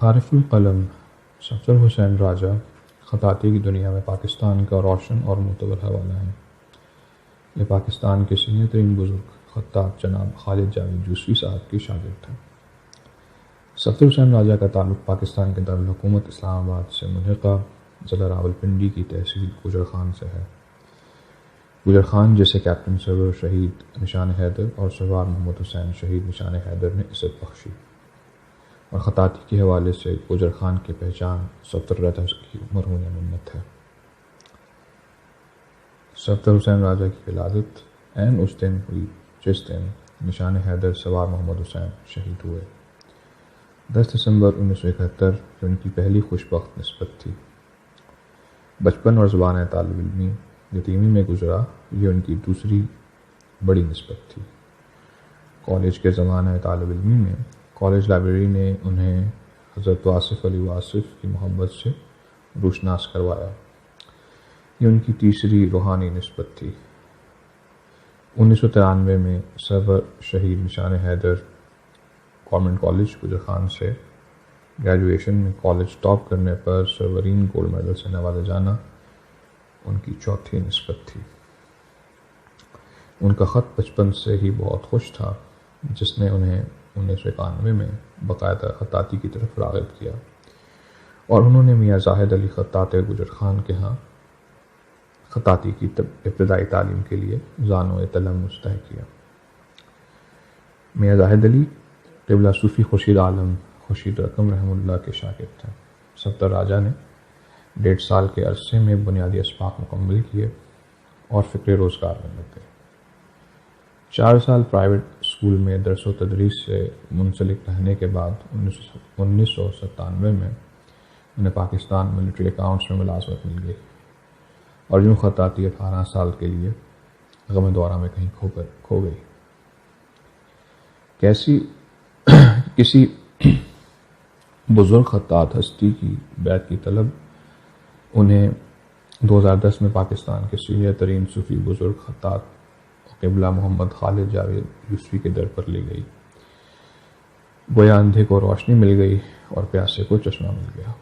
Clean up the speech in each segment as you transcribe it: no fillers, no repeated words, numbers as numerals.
عارف القلم سفدر حسین راجہ خطاطی کی دنیا میں پاکستان کا روشن اور معتبر حوالہ ہے۔ یہ پاکستان کے سینئر ترین بزرگ خطاط جناب خالد جاوید یوسفی صاحب کی شاگرد ہیں۔ سفدر حسین راجہ کا تعلق پاکستان کے دارالحکومت اسلام آباد سے ملحقہ ضلع راولپنڈی کی تحصیل گوجر خان سے ہے۔ گوجر خان جسے کیپٹن سرور شہید نشان حیدر اور سروار محمد حسین شہید نشان حیدر نے عزت بخشی، اور خطاطی کے حوالے سے گوجر خان کی پہچان سفدر راجہ کی مرہون منت ہے۔ سفدر حسین راجہ کی ولادت عین اس دن ہوئی جس دن نشان حیدر سوار محمد حسین شہید ہوئے۔ 10 دسمبر 1971 جو ان کی پہلی خوش بخت نسبت تھی۔ بچپن اور زبان طالب علمی یتیمی میں گزرا، یہ ان کی دوسری بڑی نسبت تھی۔ کالج کے زمانہ طالب علمی میں کالج لائبریری نے انہیں حضرت واصف علی واصف کی محبت سے روشناس کروایا، یہ ان کی تیسری روحانی نسبت تھی۔ 1993 میں سرور شہید نشان حیدر گورنمنٹ کالج گوجر خان سے گریجویشن میں کالج ٹاپ کرنے پر سرورین گولڈ میڈل سے نوازا جانا ان کی چوتھی نسبت تھی۔ ان کا خط بچپن سے ہی بہت خوش تھا، جس نے انہیں 1991 میں باقاعدہ خطاطی کی طرف راغب کیا، اور انہوں نے میاں زاہد علی خطاط گوجر خان کے ہاں خطاطی کی ابتدائی تعلیم کے لیے ذان و تلم مستحق کیا۔ میاں زاہد علی قبلہ صوفی خورشید عالم خورشید رقم رحمہ اللہ کے شاگرد تھے۔ سفدر راجہ نے 1.5 سال کے عرصے میں بنیادی اسباق مکمل کیے اور فکر روزگار میں لگ گئے۔ 4 سال پرائیویٹ اسکول میں درس و تدریس سے منسلک رہنے کے بعد 1997 میں انہیں پاکستان ملٹری اکاؤنٹس میں ملازمت مل گئی، اور یوں خطاطی 18 سال کے لیے غم دورہ میں کہیں کھو گئی۔ کسی بزرگ خطاط ہستی کی بیعت کی طلب انہیں 2010 میں پاکستان کے سینئر ترین صوفی بزرگ خطاط قبلہ محمد خالد جاوید یوسفی کے در پر لے گئی۔ گویا اندھے کو روشنی مل گئی اور پیاسے کو چشمہ مل گیا۔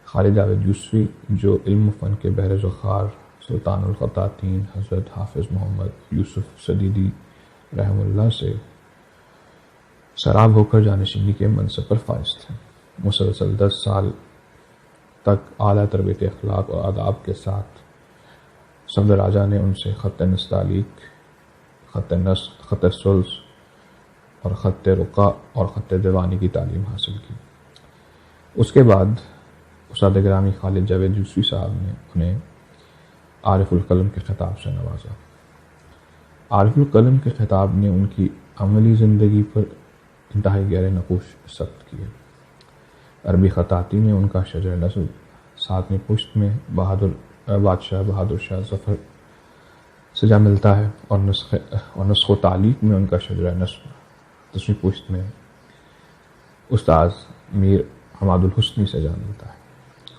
خالد جاوید یوسفی جو علم و فن کے بحر ذخار سلطان الخطاطین حضرت حافظ محمد یوسف صدیدی رحمہ اللہ سے سراب ہو کر جانشینی کے منصب پر فائز تھے، مسلسل 10 سال تک اعلیٰ تربیت اخلاق اور آداب کے ساتھ سفدر راجہ نے ان سے خط نستعلیق، خط نسخ، خط سلس اور خط رقع اور خط دیوانی کی تعلیم حاصل کی۔ اس کے بعد استاد گرامی خالد جاوید یوسفی صاحب نے انہیں عارف القلم کے خطاب سے نوازا۔ عارف القلم کے خطاب نے ان کی عملی زندگی پر انتہائی گہرے نقوش ثبت کیے۔ عربی خطاطی میں ان کا شجر نسب 7ویں پشت میں بادشاہ بہادر شاہ ظفر سے جا ملتا ہے، اور نسخ و تعلیق میں ان کا شجر نسب 10ویں پشت میں استاذ میر حماد الحسنی سے جا ملتا ہے۔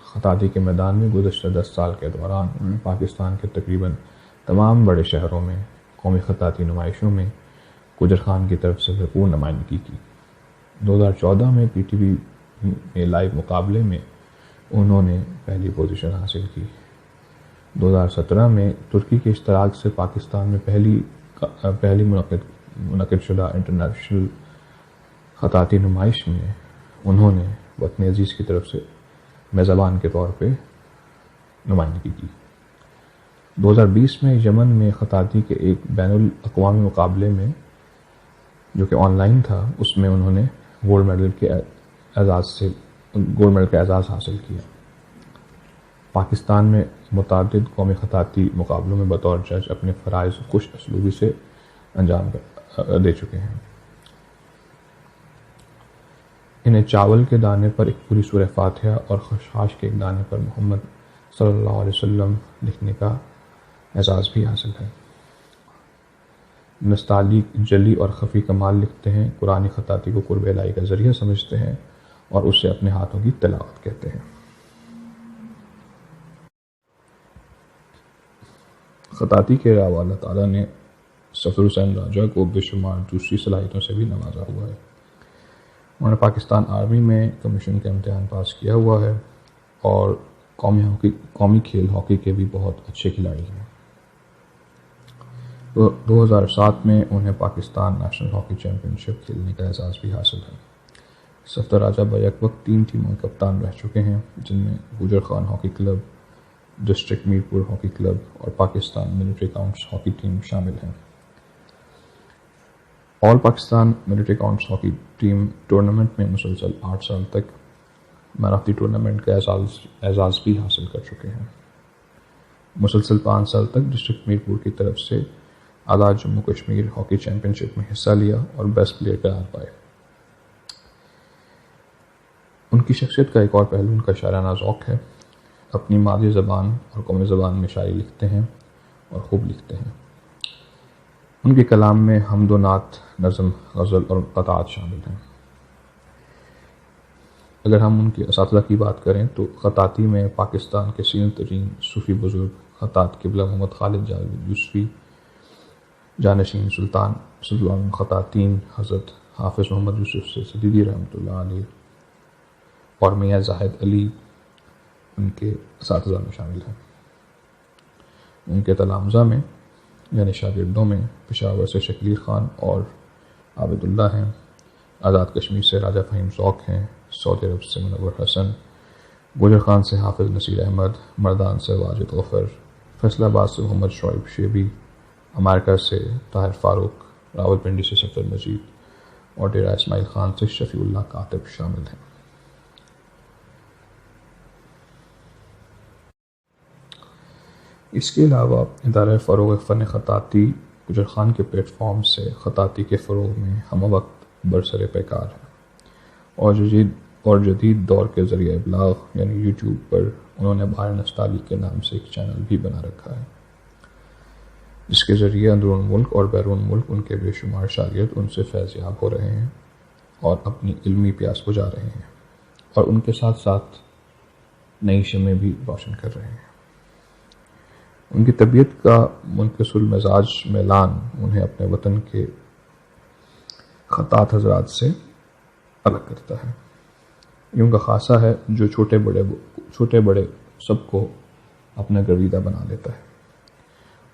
خطاطی کے میدان میں گزشتہ 10 سال کے دوران انہوں نے پاکستان کے تقریباً تمام بڑے شہروں میں قومی خطاطی نمائشوں میں گوجر خان کی طرف سے بھرپور نمائندگی کی۔ 2014 میں پی ٹی وی میں لائیو مقابلے میں انہوں نے پہلی پوزیشن حاصل کی۔ 2017 میں ترکی کے اشتراک سے پاکستان میں پہلی منعقد شدہ انٹرنیشنل خطاطی نمائش میں انہوں نے وطن عزیز کی طرف سے میزبان کے طور پہ نمائندگی کی۔ 2020 میں یمن میں خطاطی کے ایک بین الاقوامی مقابلے میں جو کہ آن لائن تھا، اس میں انہوں نے گولڈ میڈل کا اعزاز حاصل کیا۔ پاکستان میں متعدد قومی خطاطی مقابلوں میں بطور جج اپنے فرائض خوش اسلوبی سے انجام دے چکے ہیں۔ انہیں چاول کے دانے پر ایک پوری سورہ فاتحہ اور خشخاش کے ایک دانے پر محمد صلی اللہ علیہ وسلم لکھنے کا اعزاز بھی حاصل ہے۔ نستعلیق جلی اور خفی کمال لکھتے ہیں، قرآنی خطاطی کو قرب الہی کا ذریعہ سمجھتے ہیں اور اسے اپنے ہاتھوں کی تلاوت کہتے ہیں۔ خطاطی کے علاوہ اللہ تعالیٰ نے سفدر حسین راجہ کو بے شمار دوسری صلاحیتوں سے بھی نوازا ہوا ہے۔ انہوں نے پاکستان آرمی میں کمیشن کا امتحان پاس کیا ہوا ہے اور قومی کھیل ہاکی کے بھی بہت اچھے کھلاڑی ہیں۔ 2007 میں انہیں پاکستان نیشنل ہاکی چیمپئن شپ کھیلنے کا اعزاز بھی حاصل ہے۔ صفدر راجہ بیک وقت 3 ٹیموں کے کپتان رہ چکے ہیں، جن میں Gujar Khan hockey club, district Mirpur hockey club اور Pakistan military accounts hockey team شامل ہیں۔ All Pakistan military accounts hockey team tournament میں مسلسل 8 سال تک مین آف دی ٹورنامنٹ کا اعزاز بھی حاصل کر چکے ہیں۔ مسلسل 5 سال تک ڈسٹرکٹ میرپور کی طرف سے آزاد جموں کشمیر ہاکی چیمپئن شپ میں حصہ لیا اور بیسٹ پلیئر قرار پائے۔ ان کی شخصیت کا ایک اور پہلو ان کا شاعرانہ ذوق ہے۔ اپنی مادری زبان اور قومی زبان میں شاعری لکھتے ہیں اور خوب لکھتے ہیں۔ ان کے کلام میں حمد و نعت، نظم، غزل اور قطعات شامل ہیں۔ اگر ہم ان کے اساتذہ کی بات کریں تو خطاطی میں پاکستان کے سینئر ترین صوفی بزرگ خطاط قبلہ محمد خالد جاوید یوسفی، جانشین سلطان خطاطین حضرت حافظ محمد یوسف سے صدیقی رحمۃ اللہ علیہ اور میاں زاہد علی ان کے اساتذہ میں شامل ہیں۔ ان کے تلامذہ میں یعنی شاگردوں میں پشاور سے شکیل خان اور عابد اللہ ہیں، آزاد کشمیر سے راجہ فہیم ذوق ہیں، سعودی عرب سے منور حسن، گوجر خان سے حافظ نصیر احمد، مردان سے واجد غفر، فیصل آباد سے محمد شعیب شیبی، امریکہ سے طاہر فاروق، راول پنڈی سے سفر مجید اور ڈیرہ اسماعیل خان سے شفیع اللہ کاتب شامل ہیں۔ اس کے علاوہ ادارہ فروغ فن خطاطی گوجر خان کے پلیٹ فارم سے خطاطی کے فروغ میں ہم وقت برسر پیکار ہے اور جدید دور کے ذریعہ ابلاغ یعنی یوٹیوب پر انہوں نے بہار نستعلیق کے نام سے ایک چینل بھی بنا رکھا ہے، جس کے ذریعے اندرون ملک اور بیرون ملک ان کے بے شمار شاگرد ان سے فیض یاب ہو رہے ہیں اور اپنی علمی پیاس بجھا رہے ہیں اور ان کے ساتھ ساتھ نئی شمعیں بھی روشن کر رہے ہیں۔ ان کی طبیعت کا منکسر المزاج میلان انہیں اپنے وطن کے خطاط حضرات سے الگ کرتا ہے۔ یہ ان کا خاصہ ہے جو چھوٹے بڑے سب کو اپنا گرویدہ بنا لیتا ہے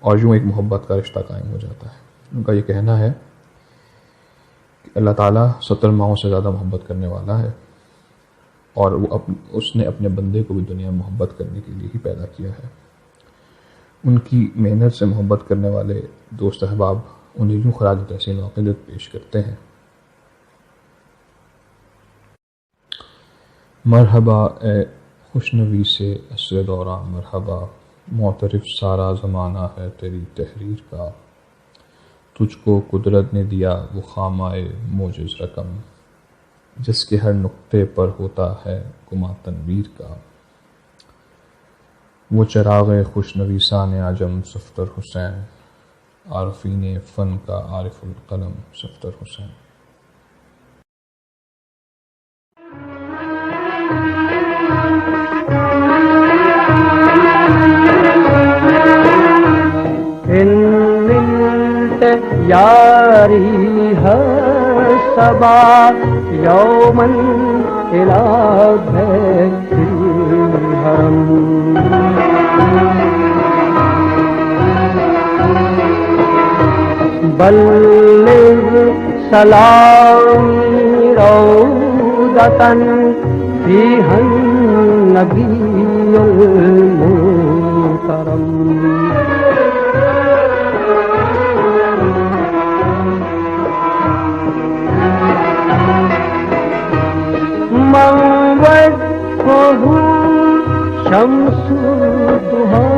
اور یوں ایک محبت کا رشتہ قائم ہو جاتا ہے۔ ان کا یہ کہنا ہے کہ اللہ تعالیٰ 70 ماہوں سے زیادہ محبت کرنے والا ہے اور اس نے اپنے بندے کو بھی دنیا میں محبت کرنے کے لیے ہی پیدا کیا ہے۔ ان کی محنت سے محبت کرنے والے دوست احباب انہیں یوں خراج تحسین و عقیدت پیش کرتے ہیں۔ مرحبا اے خوشنوی سے عصر دوران، مرحبا معترف سارا زمانہ ہے تیری تحریر کا، تجھ کو قدرت نے دیا وہ خامائے موجز رقم، جس کے ہر نقطے پر ہوتا ہے گماں تنویر کا، وہ چراغ خوشنویسان عجم صفدر حسین، عارفین فن کا عارف القلم صفدر حسین۔ ان ملت یاری ہے صبا یومن الی بیت الحرم، بلغ سلامی روضۃ فیہا النبی المحترم، من وجهه شمس الضحى،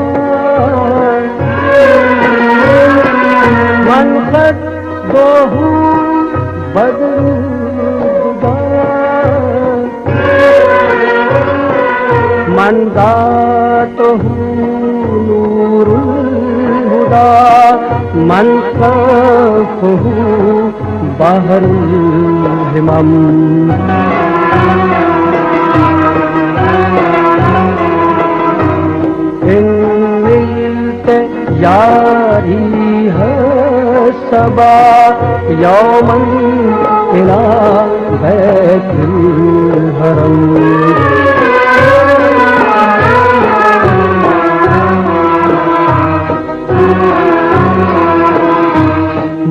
من خطبه بدر الضبا، من ذاته نور الهدى، من خلفه بحر الهمم، ان ملت یاری ہے صبا یومن إلى بيت الحرم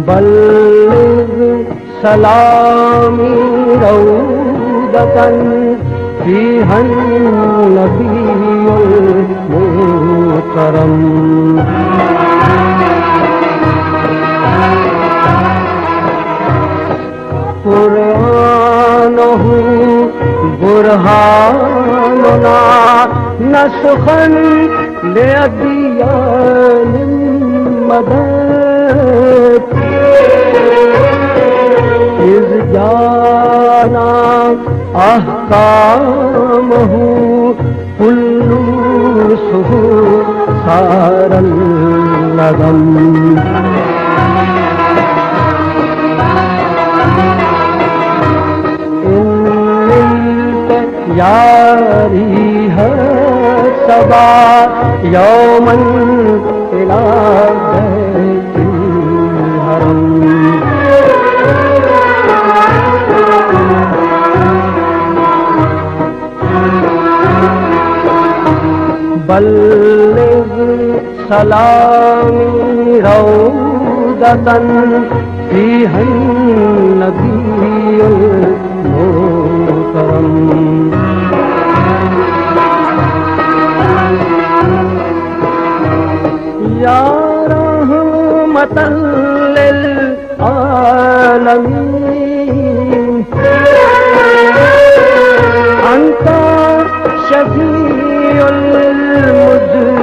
بلغ سلامي روضة فيها النبي المكرم قرآنه برهاننا نسخا لأديان مدد إذ جانا أحكامه كل سهول صار الندم یاری ہے صبا یومن إلى بیت الحرم بلغ سلامی روضة فيها النبي المكرم یا رحمة للعالمين أنت شفيع المذنبين